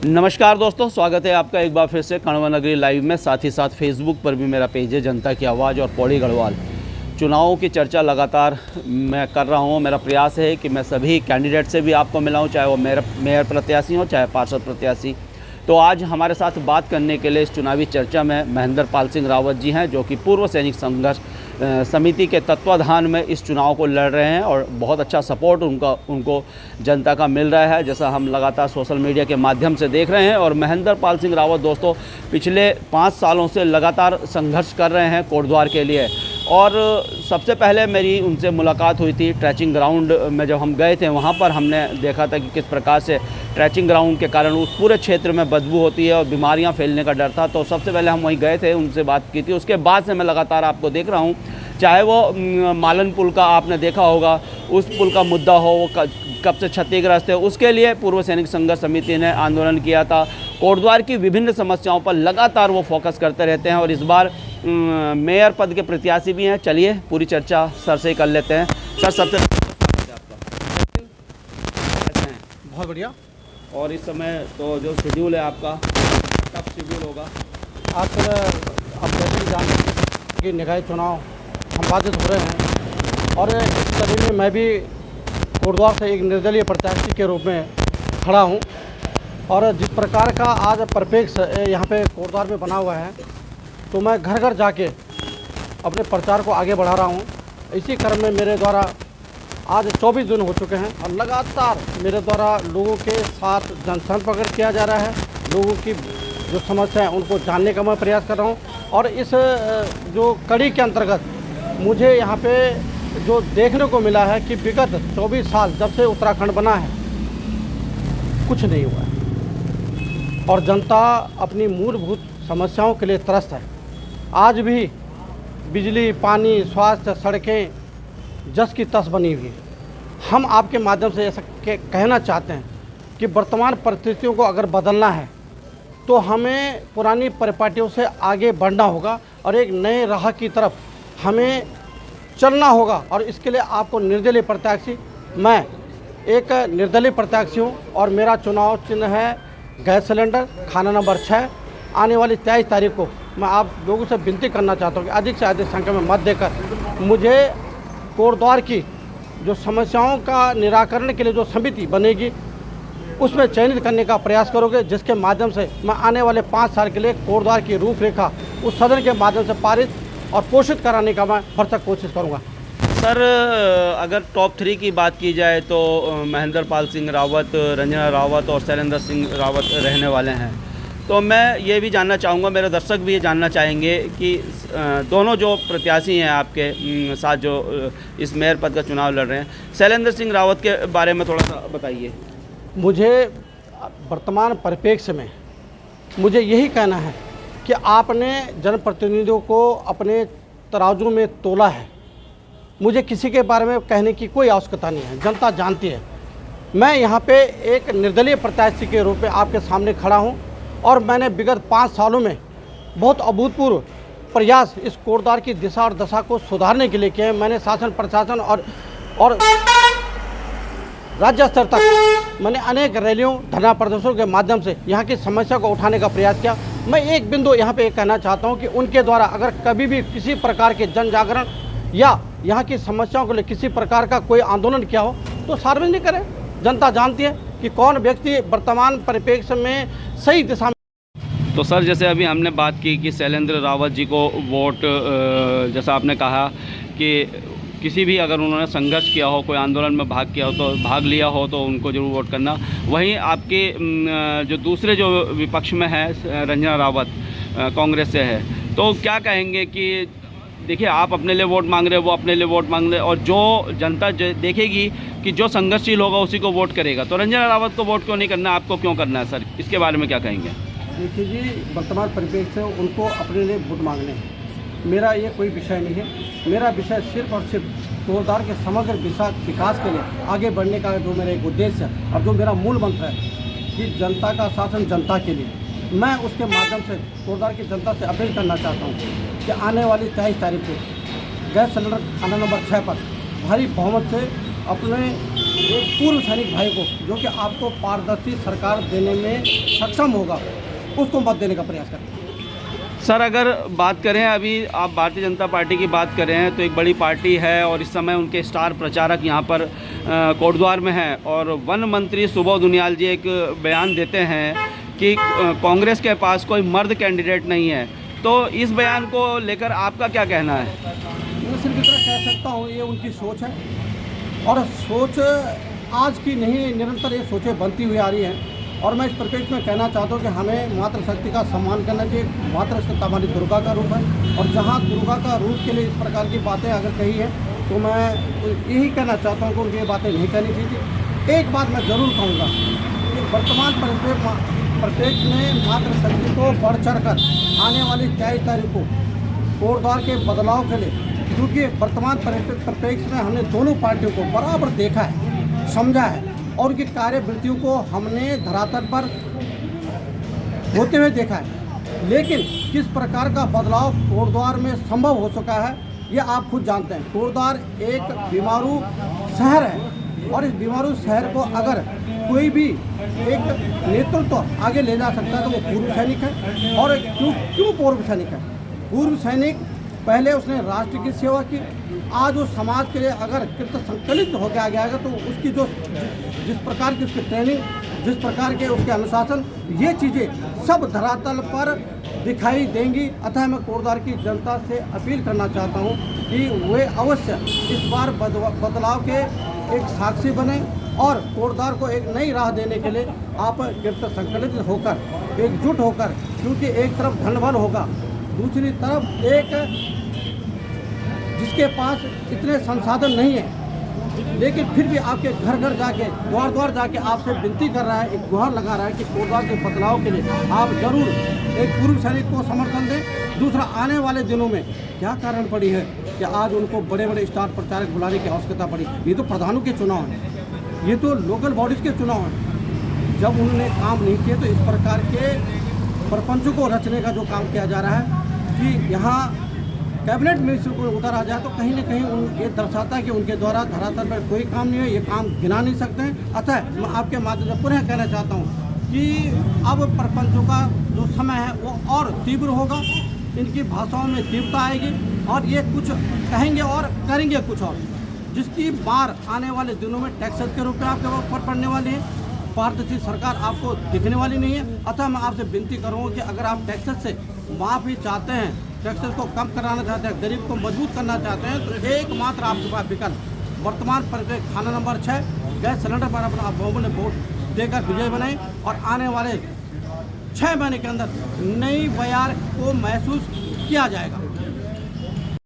नमस्कार दोस्तों, स्वागत है आपका एक बार फिर से कण्वा नगरी लाइव में। साथ ही साथ फेसबुक पर भी मेरा पेज है जनता की आवाज़। और पौड़ी गढ़वाल चुनावों की चर्चा लगातार मैं कर रहा हूं। मेरा प्रयास है कि मैं सभी कैंडिडेट से भी आपको मिलाऊं, चाहे वो मेयर प्रत्याशी हो चाहे पार्षद प्रत्याशी। तो आज हमारे साथ बात करने के लिए इस चुनावी चर्चा में महेंद्र पाल सिंह रावत जी हैं, जो कि पूर्व सैनिक संघर्ष समिति के तत्वाधान में इस चुनाव को लड़ रहे हैं और बहुत अच्छा सपोर्ट उनको जनता का मिल रहा है, जैसा हम लगातार सोशल मीडिया के माध्यम से देख रहे हैं। और महेंद्र पाल सिंह रावत दोस्तों पिछले 5 सालों से लगातार संघर्ष कर रहे हैं कोटद्वार के लिए। और सबसे पहले मेरी उनसे मुलाकात हुई थी ट्रैचिंग ग्राउंड में। जब हम गए थे वहाँ पर हमने देखा था कि किस प्रकार से ट्रैचिंग ग्राउंड के कारण उस पूरे क्षेत्र में बदबू होती है और बीमारियाँ फैलने का डर था। तो सबसे पहले हम वहीं गए थे, उनसे बात की थी। उसके बाद से मैं लगातार आपको देख रहा हूँ, चाहे वो मालन पुल का आपने देखा होगा, उस पुल का मुद्दा हो, वो कब से क्षतिग्रस्त है, उसके लिए पूर्व सैनिक संघर्ष समिति ने आंदोलन किया था। कोटद्वार की विभिन्न समस्याओं पर लगातार वो फोकस करते रहते हैं और इस बार मेयर पद के प्रत्याशी भी हैं। चलिए पूरी चर्चा सर से ही कर लेते हैं। सर, सबसे स्वागत है आपका। बहुत बढ़िया। और इस समय तो जो शेड्यूल है आपका, कब शेड्यूल होगा? आज अब जैसे जान कि निकाय चुनाव संपादित हो रहे हैं और इस कड़ी में मैं भी कोटद्वार से एक निर्दलीय प्रत्याशी के रूप में खड़ा हूं। और जिस प्रकार का आज परिप्रेक्ष्य यहाँ पे कोटद्वार में बना हुआ है, तो मैं घर घर जाके अपने प्रचार को आगे बढ़ा रहा हूँ। इसी क्रम में मेरे द्वारा आज 24 दिन हो चुके हैं और लगातार मेरे द्वारा लोगों के साथ जनसंपर्क किया जा रहा है। लोगों की जो समस्या है उनको जानने का मैं प्रयास कर रहा हूँ। और इस जो कड़ी के अंतर्गत मुझे यहाँ पे जो देखने को मिला है कि विगत 24 साल जब से उत्तराखंड बना है, कुछ नहीं हुआ है और जनता अपनी मूलभूत समस्याओं के लिए त्रस्त है। आज भी बिजली, पानी, स्वास्थ्य, सड़कें जस की तस बनी हुई है। हम आपके माध्यम से ऐसा कहना चाहते हैं कि वर्तमान परिस्थितियों को अगर बदलना है तो हमें पुरानी परिपाटियों से आगे बढ़ना होगा और एक नए राह की तरफ हमें चलना होगा। और इसके लिए आपको निर्दलीय प्रत्याशी, मैं एक निर्दलीय प्रत्याशी हूँ और मेरा चुनाव चिन्ह है गैस सिलेंडर, खाना नंबर 6। आने वाली 23 तारीख को मैं आप लोगों से विनती करना चाहता हूँ कि अधिक से अधिक संख्या में मत देकर मुझे कोटद्वार की जो समस्याओं का निराकरण के लिए जो समिति बनेगी उसमें चयनित करने का प्रयास करोगे, जिसके माध्यम से मैं आने वाले 5 साल के लिए कोटद्वार की रूपरेखा उस सदन के माध्यम से पारित और पोषित कराने का मैं भरसक कोशिश करूँगा। सर, अगर टॉप 3 की बात की जाए तो महेंद्र पाल सिंह रावत, रंजना रावत और शैलेंद्र सिंह रावत रहने वाले हैं। तो मैं ये भी जानना चाहूँगा, मेरे दर्शक भी ये जानना चाहेंगे कि दोनों जो प्रत्याशी हैं आपके साथ जो इस मेयर पद का चुनाव लड़ रहे हैं, शैलेंद्र सिंह रावत के बारे में थोड़ा सा बताइए। मुझे वर्तमान परिप्रेक्ष्य में मुझे यही कहना है कि आपने जनप्रतिनिधियों को अपने तराजू में तोला है। मुझे किसी के बारे में कहने की कोई आवश्यकता नहीं है, जनता जानती है। मैं यहाँ पे एक निर्दलीय प्रत्याशी के रूप में आपके सामने खड़ा हूँ और मैंने विगत 5 सालों में बहुत अभूतपूर्व प्रयास इस कोटद्वार की दिशा और दशा को सुधारने के लिए किए। मैंने शासन, प्रशासन और राज्य स्तर तक मैंने अनेक रैलियों, धरना प्रदर्शनों के माध्यम से यहाँ की समस्या को उठाने का प्रयास किया। मैं एक बिंदु यहाँ पे कहना चाहता हूँ कि उनके द्वारा अगर कभी भी किसी प्रकार के जन जागरण या यहाँ की समस्याओं के लिए किसी प्रकार का कोई आंदोलन किया हो तो सार्वजनिक करें। जनता जानती है कि कौन व्यक्ति वर्तमान परिप्रेक्ष्य में सही दिशा में। तो सर, जैसे अभी हमने बात की कि शैलेंद्र रावत जी को वोट, जैसा आपने कहा कि किसी भी अगर उन्होंने संघर्ष किया हो, कोई आंदोलन में भाग लिया हो तो उनको जरूर वोट करना। वहीं आपके जो दूसरे जो विपक्ष में है रंजना रावत कांग्रेस से है, तो क्या कहेंगे कि देखिए आप अपने लिए वोट मांग रहे हो, वो अपने लिए वोट मांग रहे, और जो जनता देखेगी कि जो संघर्षशील होगा उसी को वोट करेगा, तो रंजना रावत को वोट क्यों नहीं करना, आपको क्यों करना है सर? इसके बारे में क्या कहेंगे? देखिए जी, वर्तमान परिप्रेक्ष्य से उनको अपने लिए वोट मांगने हैं, मेरा ये कोई विषय नहीं है। मेरा विषय सिर्फ और सिर्फ कोटद्वार के समग्र विकास के लिए आगे बढ़ने का जो मेरा एक उद्देश्य है और जो मेरा मूल मंत्र है कि जनता का शासन जनता के लिए, मैं उसके माध्यम से कोटद्वार की जनता से अपील करना चाहता हूँ कि आने वाली 23 तारीख को गैस सिलेंडर खाना नंबर 6 पर भारी बहुमत से अपने एक पूर्व सैनिक भाई को, जो कि आपको पारदर्शी सरकार देने में सक्षम होगा, उसको मत देने का प्रयास करें। सर, अगर बात करें, अभी आप भारतीय जनता पार्टी की बात कर रहे हैं तो एक बड़ी पार्टी है और इस समय उनके स्टार प्रचारक यहाँ पर कोटद्वार में हैं, और वन मंत्री सुबोध उनियाल जी एक बयान देते हैं कि कांग्रेस के पास कोई मर्द कैंडिडेट नहीं है। तो इस बयान को लेकर आपका क्या कहना है? मैं सिर्फ इतना कह सकता हूँ, ये उनकी सोच है, और सोच आज की नहीं, निरंतर ये सोचें बनती हुई आ रही हैं। और मैं इस परिप्रेक्ष्य में कहना चाहता हूँ कि हमें मातृशक्ति का सम्मान करना चाहिए। मातृशक्ति हमारी दुर्गा का रूप है, और जहाँ दुर्गा का रूप के लिए इस प्रकार की बातें अगर कही है तो मैं यही कहना चाहता हूँ कि उनकी ये बातें नहीं कहनी चाहिए। एक बात मैं ज़रूर कहूँगा कि वर्तमान परिप्रेक्ष्य में मातृशक्ति को बढ़ चढ़ कर आने वाली 23 तारीख को कोटद्वार के बदलाव के लिए, क्योंकि वर्तमान परिप्रेक्ष्य में हमने दोनों पार्टियों को बराबर देखा है, समझा है, और उनकी कार्यवृत्तियों को हमने धरातल पर होते हुए देखा है। लेकिन किस प्रकार का बदलाव कोटद्वार में संभव हो चुका है, ये आप खुद जानते हैं। कोटद्वार एक बीमारू शहर है, और इस बीमारू शहर को अगर कोई भी एक नेतृत्व आगे ले जा सकता है तो वो पूर्व सैनिक है। और क्यों पूर्व सैनिक है? पूर्व सैनिक पहले उसने राष्ट्र की सेवा की, आज वो समाज के लिए अगर कृत संकलित होकर आगे आएगा तो उसकी जो जिस प्रकार की उसकी ट्रेनिंग, जिस प्रकार के उसके अनुशासन, ये चीज़ें सब धरातल पर दिखाई देंगी। अतः मैं कोटद्वार की जनता से अपील करना चाहता हूँ कि वे अवश्य इस बार बदलाव के एक साक्षी बने, और कोटद्वार को एक नई राह देने के लिए आप कृत संकलित होकर, एकजुट होकर, क्योंकि एक तरफ धनबल होगा, दूसरी तरफ एक जिसके पास इतने संसाधन नहीं है, लेकिन फिर भी आपके घर घर जाके, द्वार द्वार जाके आपसे विनती कर रहा है, एक गुहार लगा रहा है कि कोटद्वार के बदलाव के लिए आप जरूर एक पूर्व सैनिक को समर्थन दें। दूसरा, आने वाले दिनों में क्या कारण पड़ी है कि आज उनको बड़े बड़े स्टार प्रचारक बुलाने की आवश्यकता पड़ी? ये तो प्रधानों के चुनाव हैं, ये तो लोकल बॉडीज़ के चुनाव हैं। जब उन्होंने काम नहीं किए तो इस प्रकार के प्रपंचों को रचने का जो काम किया जा रहा है कि यहाँ कैबिनेट मिनिस्टर को उतारा जाए, तो कहीं ना कहीं ये दर्शाता है कि उनके द्वारा धरातल पर कोई काम नहीं है, ये काम गिना नहीं सकते हैं। अतः मैं आपके माध्यम से पुनः कहना चाहता हूँ कि अब प्रपंचों का जो समय है वो और तीव्र होगा, इनकी भाषाओं में तीव्रता आएगी, और ये कुछ कहेंगे और करेंगे कुछ और, जिसकी मार आने वाले दिनों में टैक्सेस के रूप में आपके ऊपर पड़ने वाली है। पारदर्शी सरकार आपको दिखने वाली नहीं है। अतः मैं आपसे विनती करूँगा कि अगर आप टैक्सेस से माफ़ी चाहते हैं, टैक्सेस को कम कराना चाहते हैं, गरीब को मजबूत करना चाहते हैं, तो एकमात्र आपके पास विकल्प वर्तमान परिप्रेक्ष्य खाना नंबर 6 गैस सिलेंडर पर अपना आप लोगों ने वोट देकर विजय बनाए, और आने वाले 6 महीने के अंदर नई बयार को महसूस किया जाएगा।